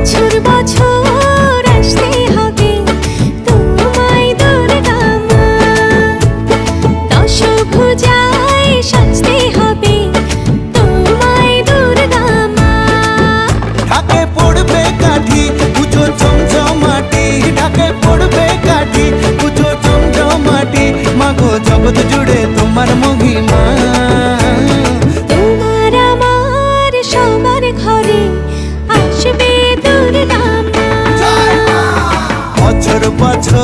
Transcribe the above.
বছর বছর আসতে হবে তোমায় দুর্গা মা, দশভুজায় সাজতে হবে তোমায় দুর্গা মা। ঢাকে পড়বে কাঠি পুজো জমজমাটি, ঢাকে পড়বে কাঠি পুজো জমজমাটি, মাগো জগৎ জুড়ে তোমার মহিমা। তোমার আমার সবার ঘরে আসবে দুর্গা মা। বছর বছর